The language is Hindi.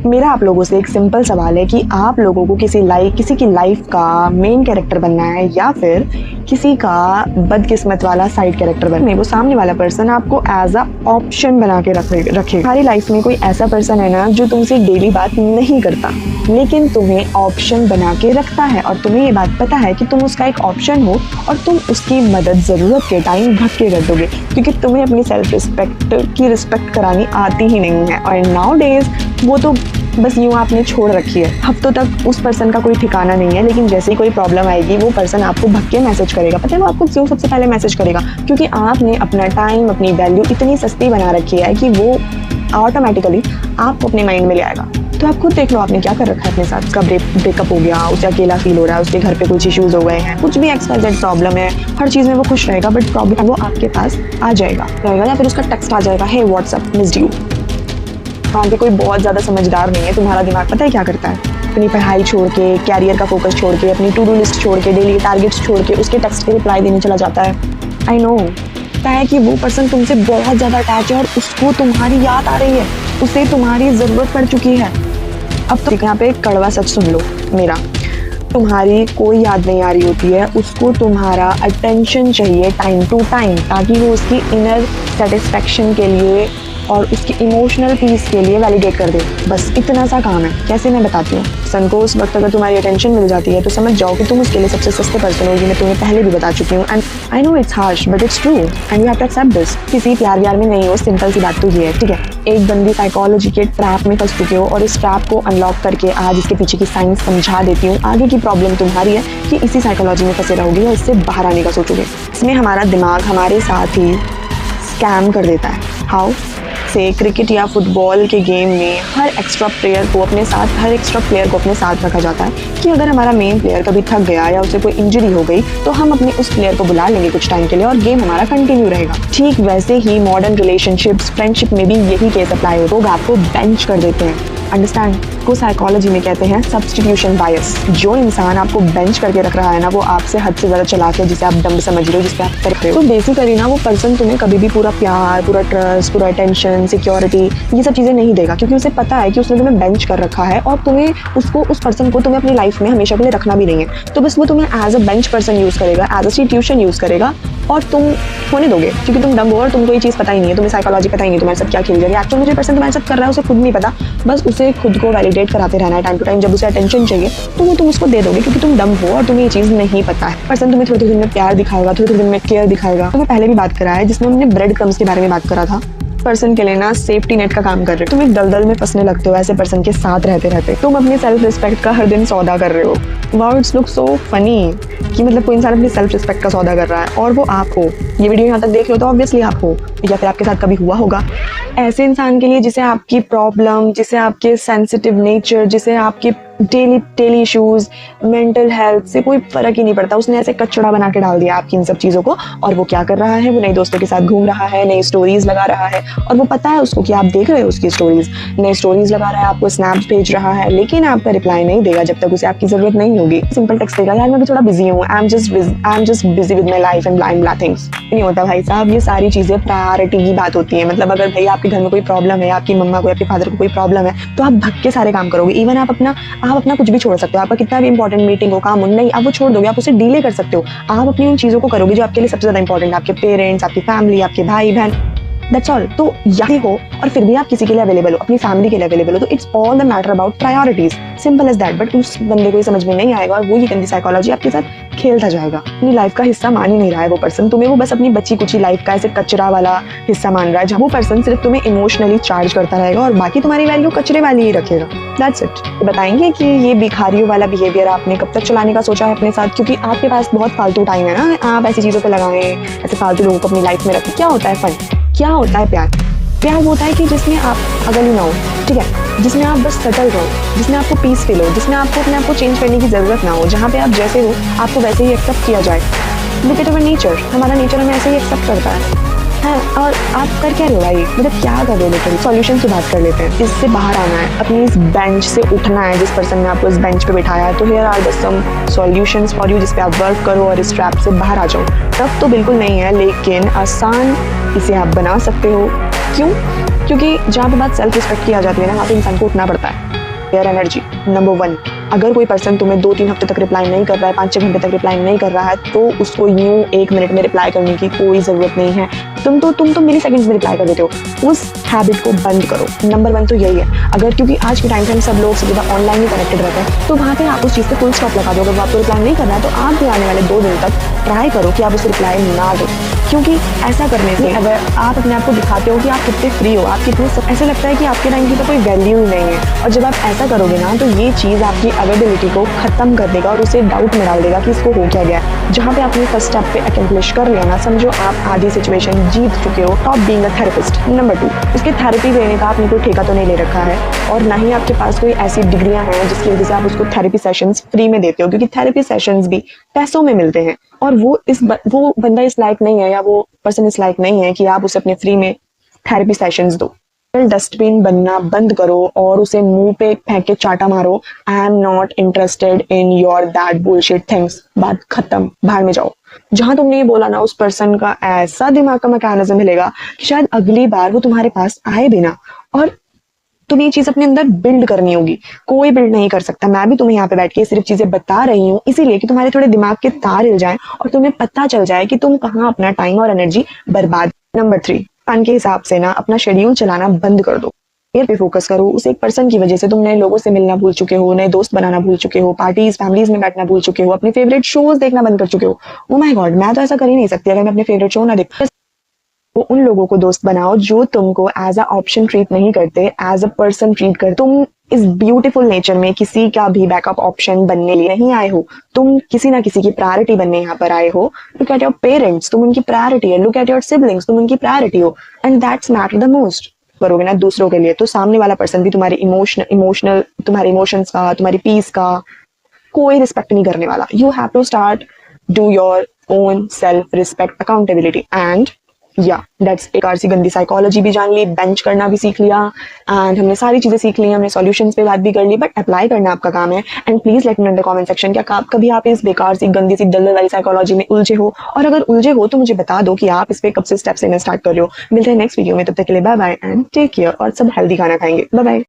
मेरा आप लोगों से एक सिंपल सवाल है कि आप लोगों को किसी की लाइफ का मेन कैरेक्टर बनना है या फिर किसी का बदकिस्मत वाला साइड कैरेक्टर बनना है। वो सामने वाला पर्सन आपको एज अ ऑप्शन बना के रखेगा। हमारी लाइफ में कोई ऐसा पर्सन है ना जो तुमसे डेली बात नहीं करता लेकिन तुम्हें ऑप्शन बना के रखता है और तुम्हें ये बात पता है कि तुम उसका एक ऑप्शन हो और तुम उसकी मदद ज़रूरत के टाइम भग के कर दोगे क्योंकि तुम्हें अपनी सेल्फ रिस्पेक्ट की रिस्पेक्ट करानी आती ही नहीं है। और नाउ डेज वो तो बस यूँ आपने छोड़ रखी है। हफ्तों तक उस पर्सन का कोई ठिकाना नहीं है, लेकिन जैसे ही कोई प्रॉब्लम आएगी वो पर्सन आपको भग के मैसेज करेगा। पता है वो आपको क्यों सबसे पहले मैसेज करेगा? क्योंकि आपने अपना टाइम, अपनी वैल्यू इतनी सस्ती बना रखी है कि वो ऑटोमेटिकली आपको अपने माइंड में ले आएगा। तो आप खुद देख लो आपने क्या कर रखा है अपने साथ। उसका ब्रेकअप हो गया, उसे अकेला फील हो रहा है, उसके घर पे कुछ इश्यूज हो गए हैं, कुछ भी XYZ प्रॉब्लम है, हर चीज़ में वो खुश रहेगा बट प्रॉब्लम वो आपके पास आ जाएगा या फिर उसका टेक्स्ट आ जाएगा, हे व्हाट्सअप मिस्ड यू। वहाँ पे कोई बहुत ज़्यादा समझदार नहीं है। तुम्हारा दिमाग पता है क्या करता है? अपनी पढ़ाई छोड़ के, कैरियर का फोकस छोड़ के, अपनी टू डू लिस्ट छोड़ के, डेली टारगेट्स छोड़ के उसके टेक्स्ट के रिप्लाई देने चला जाता है। आई नो पता है कि वो पर्सन तुमसे बहुत ज़्यादा अटैच है और उसको तुम्हारी याद आ रही है, उसे तुम्हारी ज़रूरत पड़ चुकी है। अब तो यहाँ पे एक कड़वा सच सुन लो मेरा, तुम्हारी कोई याद नहीं आ रही होती है, उसको तुम्हारा अटेंशन चाहिए टाइम टू टाइम ताकि वो उसकी इनर सेटिस्फेक्शन के लिए और उसकी इमोशनल पीस के लिए वैलिडेट कर दे। बस इतना सा काम है। कैसे मैं बताती हूँ। सन को उस वक्त अगर तुम्हारी अटेंशन मिल जाती है तो समझ जाओ कि तुम उसके लिए सबसे सस्ते पर्सन होगी। मैं तुम्हें पहले भी बता चुकी हूँ and I know it's harsh but it's true and you have to accept this. किसी प्यार व्यार में नहीं हो, सिंपल सी बात तो ये है, ठीक है। एक गंदी साइकोलॉजी के ट्रैप में फंस चुके हो और इस ट्रैप को अनलॉक करके आज इसके पीछे की साइंस समझा देती हूँ। आगे की प्रॉब्लम तुम्हारी है कि इसी साइकोलॉजी में फंसे रहोगे और इससे बाहर आने का सोचोगे। इसमें हमारा दिमाग हमारे साथ ही स्कैम कर देता है। हाउ से क्रिकेट या फुटबॉल के गेम में हर एक्स्ट्रा प्लेयर को अपने साथ रखा जाता है कि अगर हमारा मेन प्लेयर कभी थक गया या उसे कोई इंजरी हो गई तो हम अपने उस प्लेयर को बुला लेंगे कुछ टाइम के लिए और गेम हमारा कंटिन्यू रहेगा। ठीक वैसे ही मॉडर्न रिलेशनशिप्स, फ्रेंडशिप में भी यही केस अप्लाई हो। लोग आपको बेंच कर देते हैं। अंडरस्टैंड को साइकोलॉजी में कहते हैं सब्स्टिट्यूशन बायस। जो इंसान आपको बेंच करके रख रहा है ना वो आपसे हद से ज़्यादा चालाक है, जिसे आप डम्ब समझ रहे हो, जिससे आप करते हो। तो बेसिकली ना वो पर्सन तुम्हें कभी भी पूरा प्यार, पूरा ट्रस्ट, पूरा अटेंशन, सिक्योरिटी ये सब चीज़ें नहीं देगा क्योंकि उसे पता है कि उसने तुम्हें बेंच कर रखा है और उस पर्सन को तुम्हें अपनी लाइफ में हमेशा के लिए रखना भी नहीं है। तो बस वो तुम्हें as a bench person use करेगा, एज अ सिट्यूशन यूज़ करेगा और तुम होने दोगे क्योंकि तुम डम्ब हो और तुमको ये चीज़ पता ही नहीं है, तुम्हें साइकोलॉजी पता ही नहीं तुम्हारे साथ क्या खेल रही है। एक्चुअली जो पर्सन तुम्हारे साथ कर रहा है उसे खुद नहीं पता, बस उसे खुद को वैलिडेट कराते रहना है टाइम टू टाइम। जब उसे अटेंशन चाहिए तो वो तुम उसको दे दोगे क्योंकि तुम डम्ब हो और तुम्हें ये चीज़ नहीं पता है। पर्सन तुम्हें थोड़ी दिन में प्यार दिखाएगा, थोड़ी दिन में केयर दिखाएगा। तो मैं पहले भी बात करा है जिसमें हमने ब्रेड क्रम्स के बारे में बात करा था। पर्सन के लिए ना सेफ्टी नेट का काम कर रहे हो। तुम एक दलदल में फंसने लगते हो ऐसे पर्सन के साथ रहते रहते। तुम अपनी सेल्फ रिस्पेक्ट का हर दिन सौदा कर रहे हो। Wow it's look so funny कि मतलब कोई इंसान अपनी सेल्फ रिस्पेक्ट का सौदा कर रहा है और वो आप हो। ये वीडियो यहाँ तक देख लो तो ऑब्वियसली आप हो या फिर आपके साथ कभी हुआ होगा। ऐसे इंसान के लिए जिसे आपकी प्रॉब्लम, जिसे आपके सेंसिटिव नेचर, जिसे आपके डेली इश्यूज, मेंटल हेल्थ से कोई फर्क ही नहीं पड़ता, उसने ऐसे कचड़ा बना के डाल दिया आपकी इन सब चीज़ों को। और वो क्या कर रहा है? वो नए दोस्तों के साथ घूम रहा है, नई स्टोरीज लगा रहा है और वो पता है उसको कि आप देख रहे हो उसकी स्टोरीज, नई स्टोरीज लगा रहा है, आपको स्नैप्स भेज रहा है, लेकिन आपका रिप्लाई नहीं देगा जब तक उसे आपकी जरूरत नहीं होगी। सिंपल टेक्स्ट देगा, यार मैं भी थोड़ा बिजी हूँ, I am just busy with my life and blah things. नहीं होता भाई साहब, ये सारी चीज़ें प्रायोरिटी की बात होती है। मतलब अगर भाई आपके घर में कोई प्रॉब्लम है, आपकी मम्मा को, आपके फादर को कोई प्रॉब्लम है तो आप भग के सारे काम करोगे। इवन आप अपना कुछ भी छोड़ सकते हो। आपका कितना भी इंपॉर्टेंट मीटिंग हो, काम हो, नहीं आप वो छोड़ दोगे, आप उसे डिले कर सकते हो। आप अपनी उन चीज़ों को करोगे जो आपके लिए सबसे ज़्यादा इंपॉर्टेंट है, आपके पेरेंट्स, आपकी फैमिली, आपके भाई बहन, दैट्स ऑल। तो यही हो और फिर भी आप किसी के लिए अवेलेबल हो, अपनी फैमिली के लिए अवेलेबल हो। तो it's all the matter about priorities, simple as that. But उस बंदे को ये समझ में नहीं आएगा और वो ये गंदी साइकोलॉजी आपके साथ खेलता जाएगा। अपनी लाइफ का हिस्सा मान ही नहीं रहा है वो पर्सन तुम्हें। वो बस अपनी बच्ची कुची लाइफ का ऐसे कचरा वाला हिस्सा मान रहा है जहाँ वो पर्सन सिर्फ तुम्हें इमोशनली चार्ज करता रहेगा और बाकी तुम्हारी वैल्यू कचरे वाली ही रखेगा। That's it. बताएंगे कि ये भिखारियों वाला बिहेवियर आपने कब तक चलाने का सोचा है अपने साथ? क्योंकि आपके पास बहुत फालतू टाइम है ना, आप ऐसी चीज़ों पे लगाएं, ऐसे फालतू लोगों को अपनी लाइफ में रखें। क्या होता है फन? क्या होता है प्यार? प्यार वो होता है कि जिसमें आप अगली ना हो, ठीक है, जिसमें आप बस सेटल रहो, जिसमें आपको पीस फील हो, जिसमें आपको अपने आप को चेंज करने की ज़रूरत ना हो, जहाँ पे आप जैसे हो आपको वैसे ही एक्सेप्ट किया जाए। लुक एट अवर नेचर, हमारा नेचर हमें ऐसे ही एक्सेप्ट करता है। और आप कर क्या रहे हो भाई? मतलब क्या कर रहे हो? लेकिन सॉल्यूशन की बात कर लेते हैं। इससे बाहर आना है, अपनी इस बेंच से उठना है। जिस पर्सन ने आपको इस बेंच पे बिठाया है तो here are the some solutions for you, जिस पे आप वर्क करो और इस ट्रैप से बाहर आ जाओ। टफ तो बिल्कुल नहीं है लेकिन आसान इसे आप बना सकते हो। क्यों? क्योंकि जहाँ पे बात सेल्फ रिस्पेक्ट की आ जाती है ना, वहाँ पे इंसान को उठना पड़ता है। Air energy number 1। अगर कोई पर्सन तुम्हें 2-3 हफ्ते तक रिप्लाई नहीं कर रहा है, 5-6 घंटे तक रिप्लाई नहीं कर रहा है, तो उसको यूं 1 मिनट में रिप्लाई करने की कोई ज़रूरत नहीं है। तुम तो मिली सेकंड्स में रिप्लाई कर देते हो। उस हैबिट को बंद करो। नंबर 1 तो यही है। अगर क्योंकि आज के टाइम पे हम सब लोग सीधा ऑनलाइन ही कनेक्टेड रहते हैं, तो वहाँ पे आप उस चीज़ पे फुल स्टॉप लगा दो। अगर वो आपको रिप्लाई नहीं करना है तो आप भी आने वाले 2 दिन तक ट्राई करो कि आप उसे रिप्लाई ना दो, क्योंकि ऐसा करने से अगर आप अपने आप को दिखाते हो कि आप कितने फ्री हो, आप कितने ऐसा लगता है कि आपके टाइम की तो कोई वैल्यू ही नहीं है। और जब आप ऐसा करोगे ना, तो ये चीज़ आपकी अवेबिलिटी को खत्म कर देगा और उसे डाउट में डाल देगा कि इसको हो क्या गया। जहाँ पे आपने फर्स्ट स्टेप पे अकम्प्लिश कर लिया ना, समझो आप आधी सिचुएशन जीत चुके हो। Top being a therapist number 2। उसके थेरेपी देने का आपने कोई ठेका तो नहीं ले रखा है, और ना ही आपके पास कोई ऐसी डिग्रियां हैं जिसकी वजह से आप उसको थेरेपी सेशंस फ्री में देते हो, क्योंकि थेरेपी सेशंस भी पैसों में मिलते हैं। और वो बंदा इस लायक नहीं है, या वो पर्सन इस लायक नहीं है कि आप उसे अपने फ्री में थेरेपी सेशंस दो। डस्टबिन बनना बंद करो और उसे मुंह पे फेंक के चाटा मारो। I am not interested in your that bullshit things. बात खत्म, बाहर में जाओ। जहां तुमने ये बोला ना, उस पर्सन का ऐसा दिमाग का मैकेनिज्म मिलेगा कि शायद अगली बार वो तुम्हारे पास आए भी ना। और तुम्हें ये चीज अपने अंदर बिल्ड करनी होगी। कोई बिल्ड नहीं कर सकता। मैं भी तुम्हें यहाँ पे बैठ के सिर्फ चीजें बता रही हूँ इसीलिए कि तुम्हारे थोड़े दिमाग के तार हिल जाएं और तुम्हें पता चल जाए कि तुम कहाँ अपना टाइम और एनर्जी बर्बाद। नंबर 3, फन के हिसाब से ना अपना शेड्यूल चलाना बंद कर दो। केयर पे फोकस करो। उस एक पर्सन की वजह से तुम नए लोगों से मिलना भूल चुके हो, नए दोस्त बनाना भूल चुके हो, पार्टीज फैमिलीज में बैठना भूल चुके हो, अपने फेवरेट शोज देखना बंद कर चुके हो। ओ माय गॉड, मैं तो ऐसा कर ही नहीं सकती अगर मैं अपने फेवरेट शो ना देख। वो उन लोगों को दोस्त बनाओ जो तुमको एज अ ऑप्शन ट्रीट नहीं करते, एज अ पर्सन ट्रीट करते। तुम इस ब्यूटीफुल नेचर में किसी का भी बैकअप ऑप्शन बनने लिए नहीं आए हो। तुम किसी ना किसी की प्रायोरिटी बनने यहाँ पर आए हो। लुक एट योर पेरेंट्स, तुम उनकी प्रायोरिटी है। लुक एट योर सिबलिंग्स, तुम उनकी प्रायोरिटी हो। And that's matter the most. करोगे ना दूसरों के लिए, तो सामने वाला पर्सन भी तुम्हारी तुम्हारे इमोशंस का, तुम्हारी पीस का कोई रिस्पेक्ट नहीं करने वाला। You have to start do your own self respect accountability. And या दैट्स एक सी गंदी साइकोलॉजी भी जान ली, बेंच करना भी सीख लिया, एंड हमने सारी चीजें सीख ली, हमने सॉल्यूशंस पे बात भी कर ली, बट अप्लाई करना आपका काम है। And please let me know in the comment section क्या कभी आप इस बेकार सी गंदी सी दलदल वाली साइकोलॉजी में उलझे हो, और अगर उलझे हो तो मुझे बता दो कि आप इस पे कब से स्टेप्स लेना स्टार्ट कर रहे हो। मिलते हैं नेक्स्ट वीडियो में, तब तक के लिए bye bye and take care, और सब हेल्दी खाना खाएंगे। Bye bye.